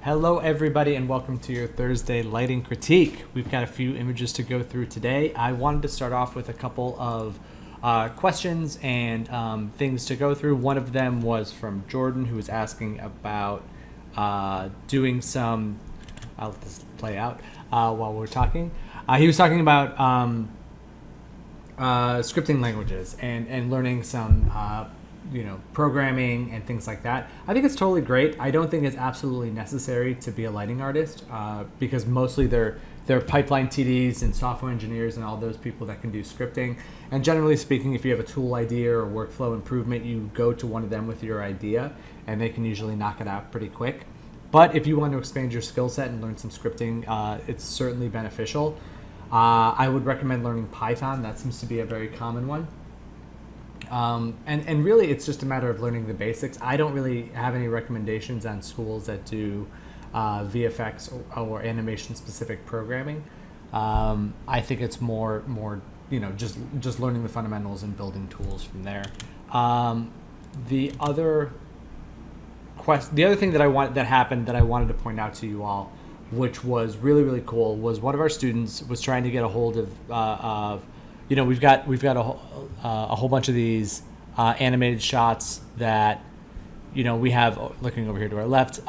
Hello everybody and welcome to your Thursday lighting critique. We've got a few images to go through today. I wanted to start off with a couple of questions and things to go through. One of them was from Jordan, who was asking about doing some, I'll let this play out while we're talking. He was talking about scripting languages and learning some programming and things like that. I think it's totally great. I don't think it's absolutely necessary to be a lighting artist because mostly they're pipeline TDs and software engineers and all those people that can do scripting. And generally speaking, if you have a tool idea or workflow improvement, you go to one of them with your idea and they can usually knock it out pretty quick. But if you want to expand your skill set and learn some scripting, it's certainly beneficial. I would recommend learning Python. That seems to be a very common one. And really, it's just a matter of learning the basics. I don't really have any recommendations on schools that do VFX or animation-specific programming. I think it's more just learning the fundamentals and building tools from there. The other thing that happened that I wanted to point out to you all, which was really, really cool, was one of our students was trying to get a hold of we've got a whole bunch of these animated shots that we have looking over here to our left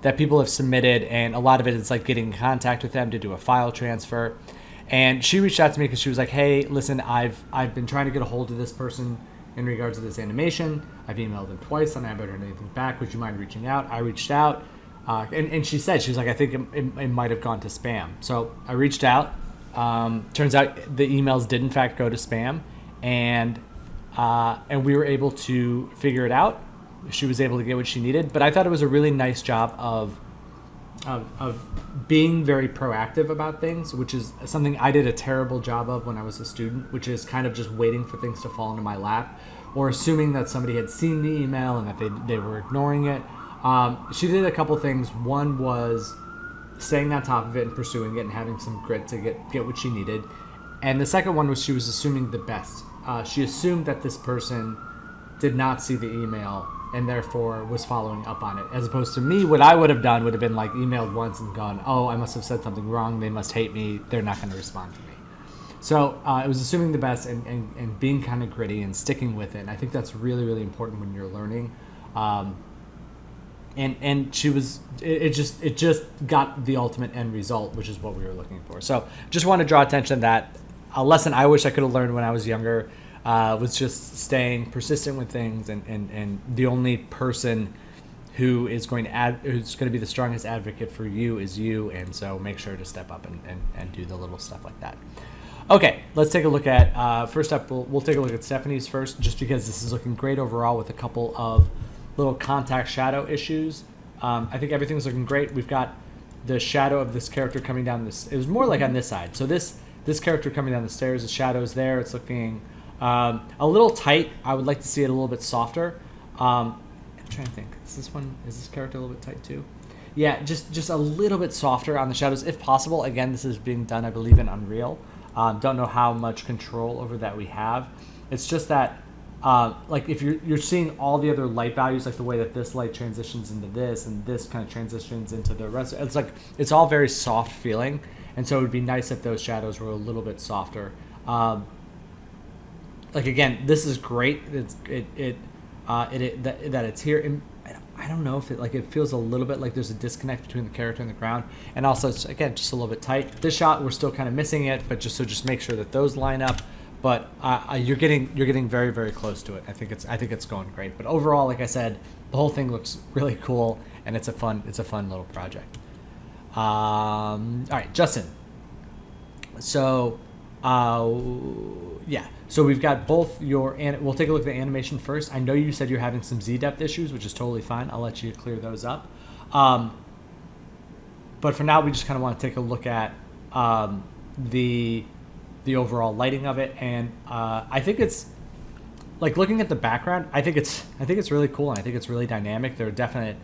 that people have submitted, and a lot of it is like getting in contact with them to do a file transfer. And she reached out to me because she was like, "Hey, listen, I've been trying to get a hold of this person in regards to this animation. I've emailed them twice and I haven't heard anything back. Would you mind reaching out?" I reached out, and she said, she was like, "I think it might have gone to spam." So I reached out. Turns out the emails did in fact go to spam, and we were able to figure it out. She was able to get what she needed, but I thought it was a really nice job of being very proactive about things, which is something I did a terrible job of when I was a student, which is kind of just waiting for things to fall into my lap or assuming that somebody had seen the email and that they were ignoring it. She did a couple things. One was staying on top of it and pursuing it and having some grit to get what she needed. And the second one was she was assuming the best. She assumed that this person did not see the email and therefore was following up on it. As opposed to me, what I would have done would have been like emailed once and gone, "Oh, I must have said something wrong. They must hate me. They're not going to respond to me." So it was assuming the best and being kind of gritty and sticking with it. And I think that's really, really important when you're learning. And she was, it just got the ultimate end result, which is what we were looking for. So just want to draw attention to that. A lesson I wish I could have learned when I was younger was just staying persistent with things, and the only person who's going to be the strongest advocate for you is you, and so make sure to step up and do the little stuff like that. Okay, let's take a look at, first up, we'll take a look at Stephanie's first, just because this is looking great overall with a couple of little contact shadow issues. I think everything's looking great. We've got the shadow of this character coming down this. It was more like on this side. So this character coming down the stairs, the shadow's there. It's looking a little tight. I would like to see it a little bit softer. I'm trying to think. Is this character a little bit tight too? Yeah, just a little bit softer on the shadows if possible. Again, this is being done, I believe, in Unreal. Don't know how much control over that we have. It's just that like if you're seeing all the other light values, like the way that this light transitions into this and this kind of transitions into the rest, it's like it's all very soft feeling, and so it would be nice if those shadows were a little bit softer. Like again, this is great. That it's here. And I don't know if it feels a little bit like there's a disconnect between the character and the ground, and also it's, again, just a little bit tight. This shot we're still kind of missing it, but just make sure that those line up. But you're getting very, very close to it. I think it's going great. But overall, like I said, the whole thing looks really cool, and it's a fun little project. All right, Justin. So yeah. So we've got both we'll take a look at the animation first. I know you said you're having some Z depth issues, which is totally fine. I'll let you clear those up. But for now, we just kind of want to take a look at the overall lighting of it, and I think it's like looking at the background. I think it's really cool, and I think it's really dynamic. There are definite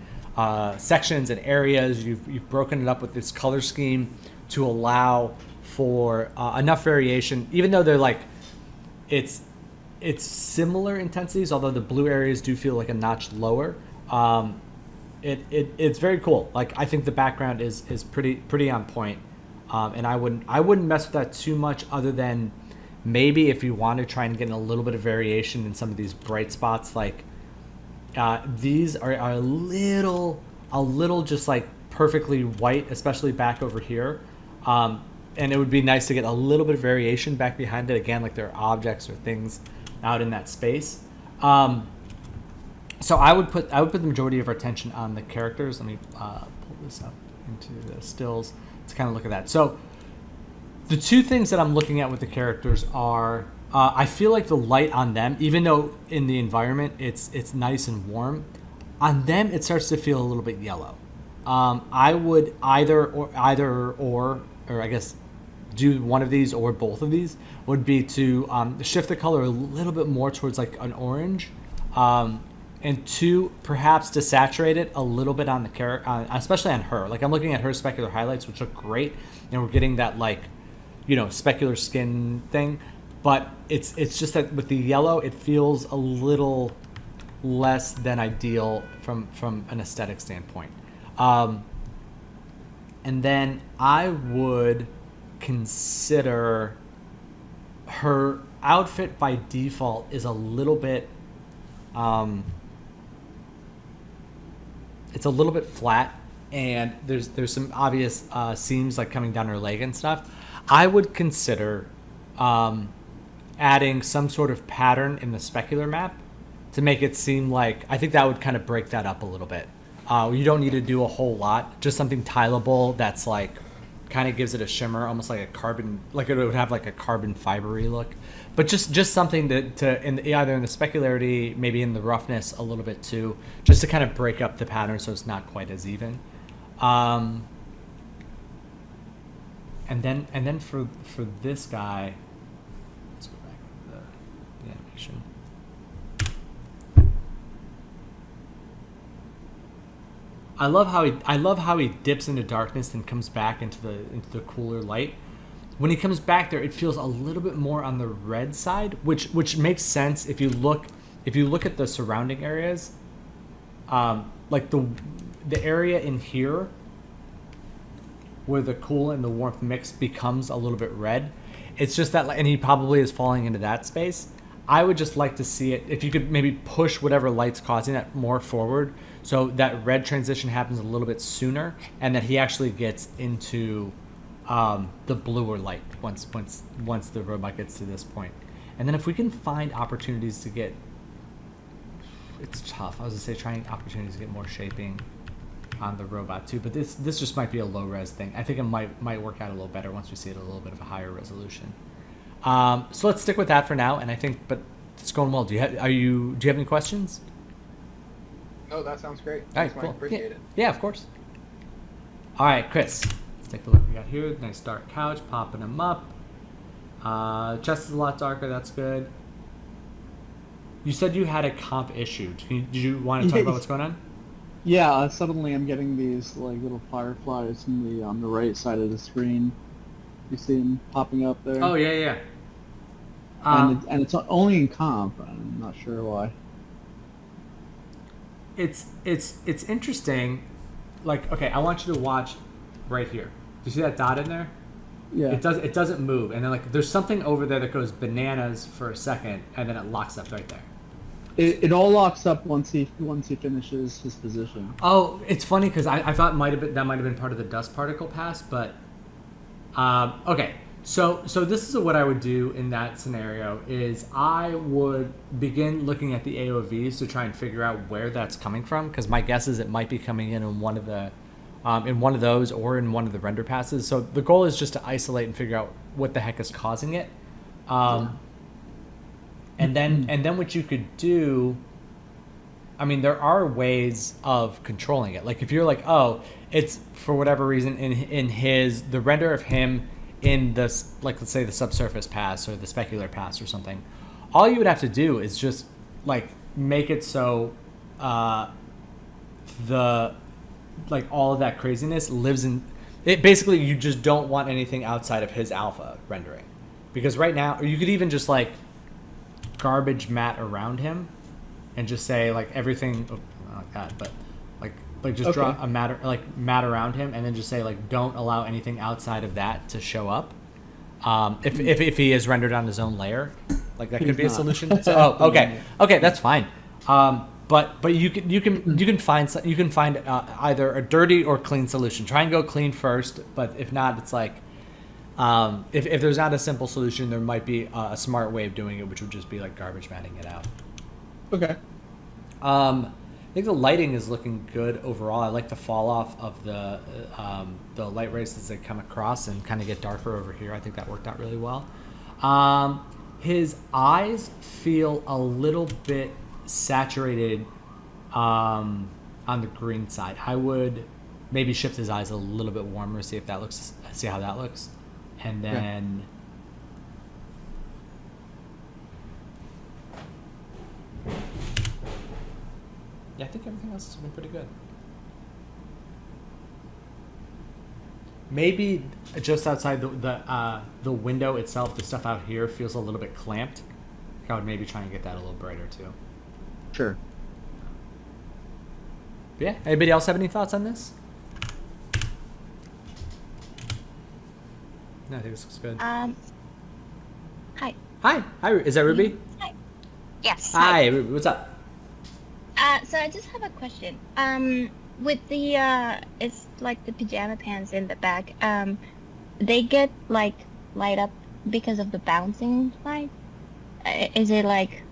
sections and areas. You've broken it up with this color scheme to allow for enough variation, even though they're like it's similar intensities, although the blue areas do feel like a notch lower. it's very cool. Like I think the background is pretty on point. And I wouldn't mess with that too much, other than maybe if you want to try and get a little bit of variation in some of these bright spots. Like these are a little just like perfectly white, especially back over here. And it would be nice to get a little bit of variation back behind it, again, like there are objects or things out in that space. So I would put the majority of our attention on the characters. Let me pull this up into the stills to kind of look at that. So the two things that I'm looking at with the characters are, I feel like the light on them, even though in the environment it's nice and warm, on them it starts to feel a little bit yellow. I would either or I guess do one of these or both of these, would be to shift the color a little bit more towards like an orange, and two, perhaps to saturate it a little bit on the character, especially on her. Like I'm looking at her specular highlights, which look great, and we're getting that like, specular skin thing, but it's just that with the yellow, it feels a little less than ideal from an aesthetic standpoint. And then I would consider her outfit by default is a little bit, it's a little bit flat, and there's some obvious seams like coming down her leg and stuff. I would consider adding some sort of pattern in the specular map to make it seem like, I think that would kind of break that up a little bit. You don't need to do a whole lot, just something tileable that's like kind of gives it a shimmer, almost like a carbon, like it would have like a carbon fibery look, but just something to either in the specularity, maybe in the roughness a little bit too, just to kind of break up the pattern so it's not quite as even. And then for this guy, let's go back to the animation. I love how he dips into darkness and comes back into the cooler light. When he comes back there, it feels a little bit more on the red side, which makes sense if you look at the surrounding areas. Like the area in here where the cool and the warmth mix becomes a little bit red. It's just that, and he probably is falling into that space. I would just like to see it, if you could maybe push whatever light's causing that more forward, so that red transition happens a little bit sooner, and that he actually gets into the bluer light once the robot gets to this point. And then if we can find opportunities to get, it's tough. I was gonna say trying opportunities to get more shaping on the robot too, but this just might be a low res thing. I think it might work out a little better once we see it at a little bit of a higher resolution. So let's stick with that for now, and I think, but it's going well. Do you have any questions? No, that sounds great. All right, Thanks, Mike. cool. Appreciate it. Yeah, of course. All right, Chris, let's take a look. We got here, nice dark couch, popping them up. Chest is a lot darker. That's good. You said you had a comp issue. Did you want to talk about what's going on? Yeah, suddenly I'm getting these like little fireflies on the right side of the screen. You see them popping up there? Oh yeah. And it's only in comp. I'm not sure why. It's interesting. Like, okay, I want you to watch right here. Do you see that dot in there? Yeah. It doesn't move, and then like there's something over there that goes bananas for a second, and then it locks up right there. It all locks up once he finishes his position. Oh, it's funny because I thought that might have been part of the dust particle pass, but okay. So this is what I would do in that scenario is I would begin looking at the AOVs to try and figure out where that's coming from, because my guess is it might be coming in one of the in one of those or in one of the render passes. So the goal is just to isolate and figure out what the heck is causing it. And then what you could do, I mean, there are ways of controlling it. Like if you're like, oh, it's for whatever reason in the render of him in this, like let's say the subsurface pass or the specular pass or something, all you would have to do is just like make it so all of that craziness lives in it. Basically, you just don't want anything outside of his alpha rendering, because right now, or you could even just like garbage matte around him and just say like everything, not like that, but Like just draw a mat around him, and then just say like, don't allow anything outside of that to show up. If he is rendered on his own layer, like that could be a solution. So, okay, that's fine. But you can find either a dirty or clean solution. Try and go clean first, but if not, it's like if there's not a simple solution, there might be a smart way of doing it, which would just be like garbage matting it out. Okay. I think the lighting is looking good overall. I like the fall off of the light rays as they come across and kind of get darker over here. I think that worked out really well. His eyes feel a little bit saturated on the green side. I would maybe shift his eyes a little bit warmer, see how that looks, and then. Yeah, I think everything else has been pretty good. Maybe just outside the window itself, the stuff out here feels a little bit clamped. I would maybe try and get that a little brighter too. Sure. But yeah. Anybody else have any thoughts on this? No, I think this looks good. Hi. Hi. Is that Ruby? Hi. Yes. Hi, Ruby. What's up? So I just have a question. With the it's like the pajama pants in the back. They get like light up because of the bouncing light. Is it like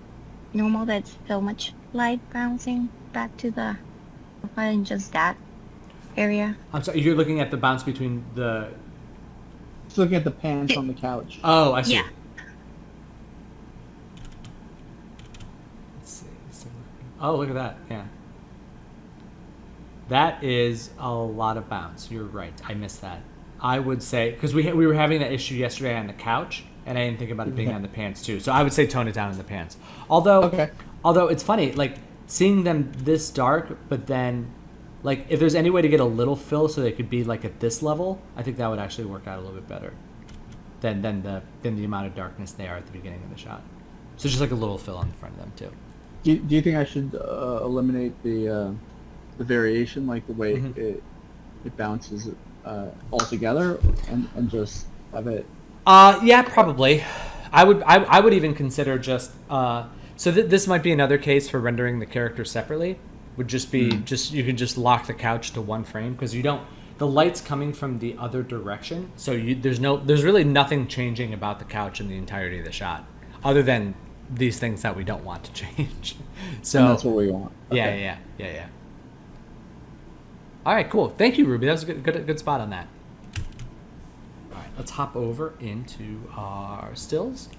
normal that's so much light bouncing back to the profile in just that area? I'm sorry. You're looking at the bounce between the. Just looking at the pants on the couch. Oh, I see. Yeah. Oh, look at that. Yeah. That is a lot of bounce. You're right. I missed that. I would say, because we were having that issue yesterday on the couch, and I didn't think about it being on the pants too. So I would say tone it down in the pants. Although it's funny, like seeing them this dark, but then like if there's any way to get a little fill so they could be like at this level, I think that would actually work out a little bit better than the amount of darkness they are at the beginning of the shot. So just like a little fill on the front of them too. Do you think I should eliminate the variation, like the way it bounces altogether, and just have it? Yeah, probably. I would even consider just this might be another case for rendering the character separately. Would just be you can just lock the couch to one frame because the light's coming from the other direction, so there's really nothing changing about the couch in the entirety of the shot, other than these things that we don't want to change. So and that's what we want. Okay. Yeah. All right, cool. Thank you, Ruby. That was a good spot on that. All right, let's hop over into our stills.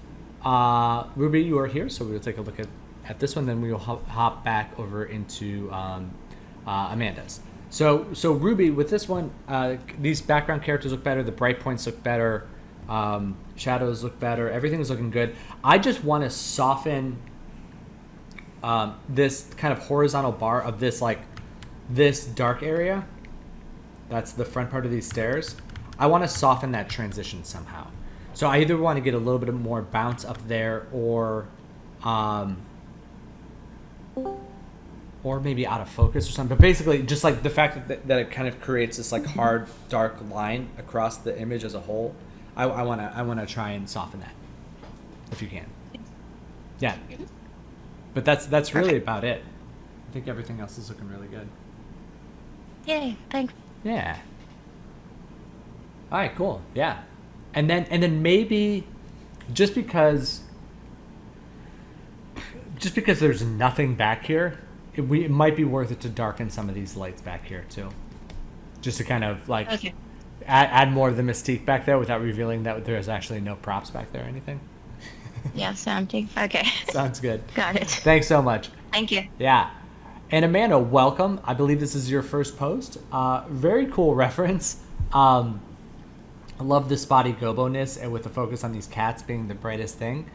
Ruby, you are here, so we'll take a look at this one. Then we will hop back over into Amanda's. So Ruby, with this one, these background characters look better. The bright points look better. Shadows look better. Everything's looking good. I just want to soften this kind of horizontal bar of this dark area. That's the front part of these stairs. I want to soften that transition somehow. So I either want to get a little bit more bounce up there, or maybe out of focus or something. But basically, just like the fact that it kind of creates this like hard, dark line across the image as a whole. I want to try and soften that, if you can. Yeah. But that's really about it. I think everything else is looking really good. Yay! Thanks. Yeah. All right. Cool. Yeah. And then maybe just because there's nothing back here, it might be worth it to darken some of these lights back here too, just to kind of like. Okay. Add more of the mystique back there without revealing that there's actually no props back there or anything. Yeah, something. Okay. Sounds good. Got it. Thanks so much. Thank you. Yeah. And Amanda, welcome. I believe this is your first post. Very cool reference. I love the spotty gobo-ness and with the focus on these cats being the brightest thing.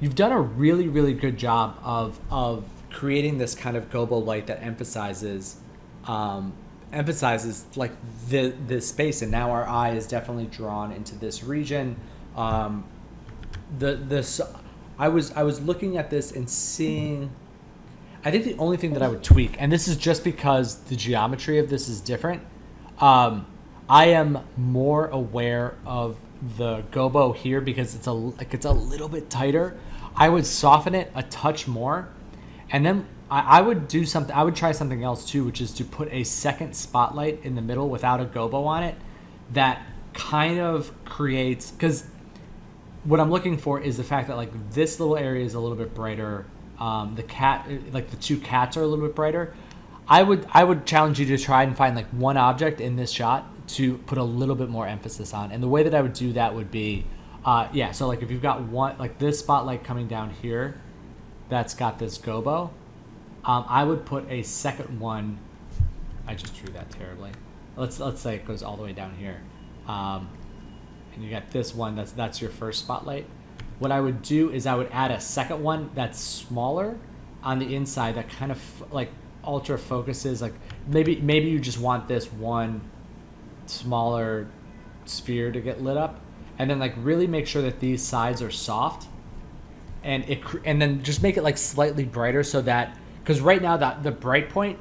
You've done a really, really good job of creating this kind of gobo light that emphasizes like the space, and now our eye is definitely drawn into this region. I was looking at this and seeing, I think the only thing that I would tweak, and this is just because the geometry of this is different, I am more aware of the gobo here because it's a little bit tighter. I would soften it a touch more, and then I would do something. I would try something else too, which is to put a second spotlight in the middle without a gobo on it. That kind of creates, because what I'm looking for is the fact that like this little area is a little bit brighter. The cat, like the two cats, are a little bit brighter. I would challenge you to try and find like one object in this shot to put a little bit more emphasis on. And the way that I would do that would be, so like if you've got one, like this spotlight coming down here, that's got this gobo, I would put a second one. I just drew that terribly. Let's say it goes all the way down here, and you got this one. That's your first spotlight. What I would do is I would add a second one that's smaller on the inside that kind of like ultra focuses. Like maybe you just want this one smaller sphere to get lit up, and then like really make sure that these sides are soft, and then just make it like slightly brighter so that, because right now that the bright point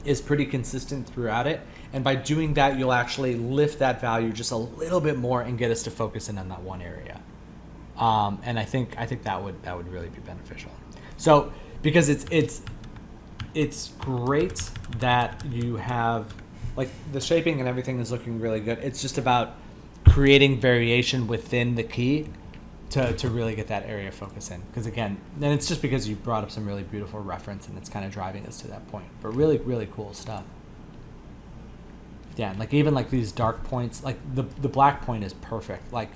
is pretty consistent throughout it, and by doing that you'll actually lift that value just a little bit more and get us to focus in on that one area. And I think that would really be beneficial. So because it's great that you have like the shaping and everything is looking really good. It's just about creating variation within the key to really get that area focus in. Because again, then it's just because you brought up some really beautiful reference and it's kind of driving us to that point. But really, really cool stuff. Yeah, and like even like these dark points, like the black point is perfect. Like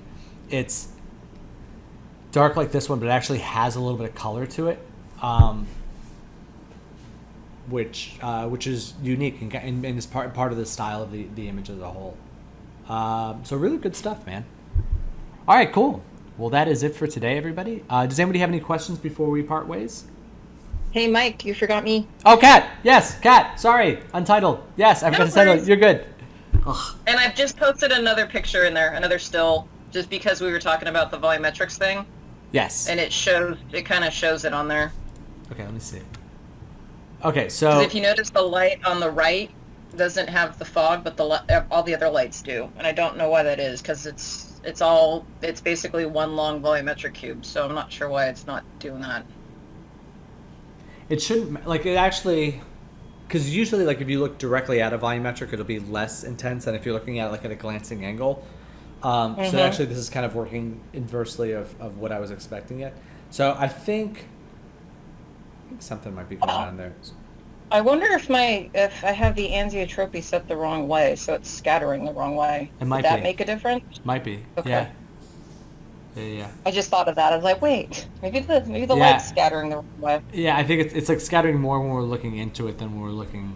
it's dark like this one, but it actually has a little bit of color to it, which is unique and is part of the style of the image as a whole. So really good stuff, man. All right, cool. Well, that is it for today, everybody. Does anybody have any questions before we part ways? Hey, Mike, you forgot me. Oh, Kat. Yes, Kat. Sorry. Untitled. Yes, I forgot to say you're good. Ugh. And I've just posted another picture in there, another still, just because we were talking about the volumetrics thing. Yes. And it kind of shows it on there. Okay, let me see. Okay, so... 'Cause if you notice, the light on the right doesn't have the fog, but all the other lights do. And I don't know why that is, because it's basically one long volumetric cube, so I'm not sure why it's not doing that. It shouldn't, like, it actually, because usually, like, if you look directly at a volumetric, it'll be less intense than if you're looking at it, like, at a glancing angle. So actually, this is kind of working inversely of what I was expecting it. So I think something might be going on there. I wonder if I have the anisotropy set the wrong way, so it's scattering the wrong way. It might Would that be. make a difference? Might be. Okay. Yeah. Yeah. I just thought of that. I was like, wait, maybe the light's scattering the wrong way. Yeah, I think it's like scattering more when we're looking into it than when we're looking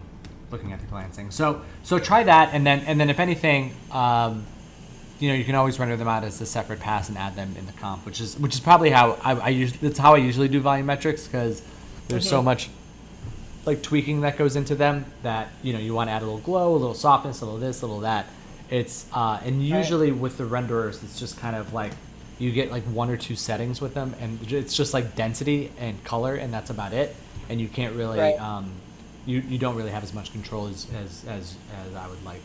at the glancing. So try that, and then if anything, you can always render them out as a separate pass and add them in the comp, which is probably how that's how I usually do volumetrics, because there's so much like tweaking that goes into them that you want to add a little glow, a little softness, a little this, a little that. It's and usually with the renderers, it's just kind of like you get like one or two settings with them, and it's just like density and color, and that's about it. And you can't really you don't really have as much control as I would like.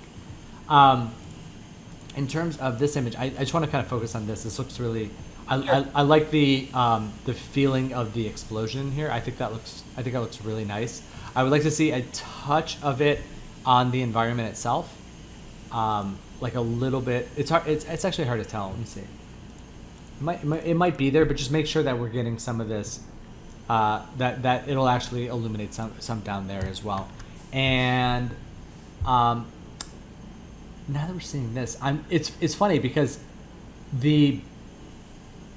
In terms of this image, I just want to kind of focus on this. This looks really. I like the feeling of the explosion in here. I think that looks really nice. I would like to see a touch of it on the environment itself, like a little bit. It's hard. It's actually hard to tell. Let me see. It might be there, but just make sure that we're getting some of this. That it'll actually illuminate some down there as well. And now that we're seeing this, it's funny because the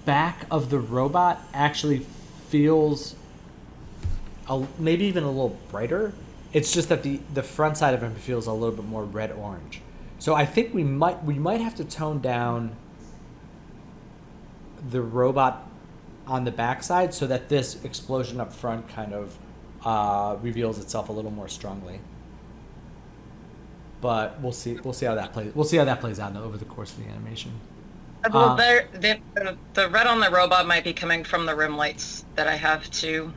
back of the robot actually feels maybe even a little brighter. It's just that the front side of him feels a little bit more red orange. So I think we might have to tone down the robot on the backside so that this explosion up front kind of reveals itself a little more strongly. But we'll see how that plays. We'll see how that plays out over the course of the animation. Well, the red on the robot might be coming from the rim lights that I have to.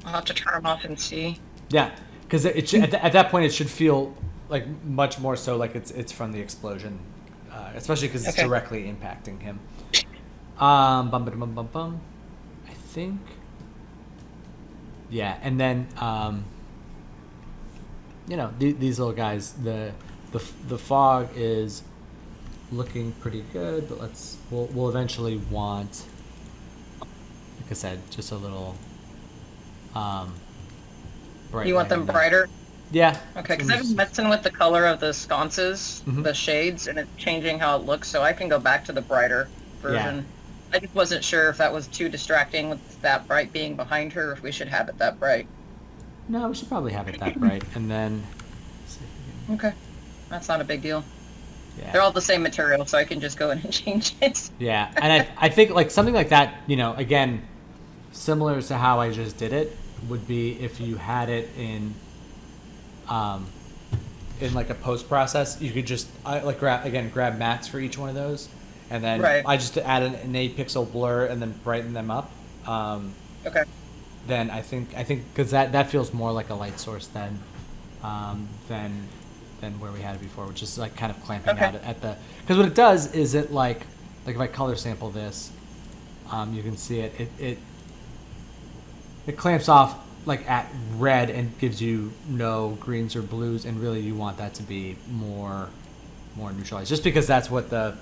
I'll have to turn them off and see. Yeah, because at that point it should feel like much more so like it's from the explosion, especially because it's directly impacting him. Bum, bum, bum, bum, bum. I think. Yeah, and then these little guys. The fog is looking pretty good, but we'll eventually want, like I said, just a little bright. You want them brighter? Yeah. Okay, because I've been messing with the color of the sconces, the shades, and it's changing how it looks, so I can go back to the brighter version. Yeah. I just wasn't sure if that was too distracting with that bright being behind her, or if we should have it that bright. No, we should probably have it that bright, and then. Okay, that's not a big deal. Yeah. They're all the same material, so I can just go in and change it. Yeah, and I think like something like that, again, similar to how I just did it, would be if you had it in like a post process, you could just grab mats for each one of those, and then I just add an 8-pixel blur and then brighten them up. Okay. Then I think because that feels more like a light source than where we had it before, which is like kind of clamping out at the, because what it does is it like if I color sample this, you can see it clamps off like at red and gives you no greens or blues, and really you want that to be more neutralized, just because that's what the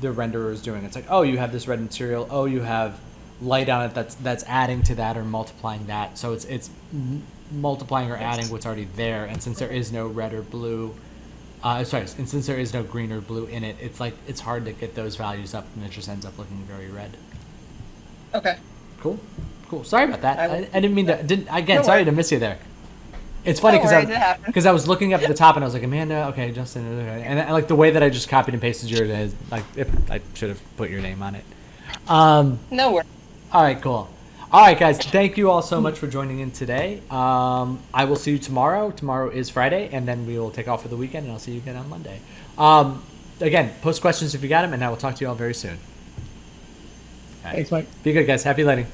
renderer is doing. It's like, oh, you have this red material, oh, you have light on it that's adding to that or multiplying that, so it's multiplying or adding what's already there. And since there is no red or blue, and since there is no green or blue in it, it's hard to get those values up, and it just ends up looking very red. Okay. Cool. Sorry about that. I didn't mean to. Sorry to miss you there. It's funny because I was looking up at the top and I was like, Amanda, okay, Justin, okay. And like the way that I just copied and pasted yours is like, if I should have put your name on it. No worries. All right, cool. All right, guys, thank you all so much for joining in today. I will see you tomorrow. Tomorrow is Friday, and then we will take off for the weekend, and I'll see you again on Monday. Again, post questions if you got them, and I will talk to you all very soon. Thanks, Mike. Be good, guys. Happy lighting.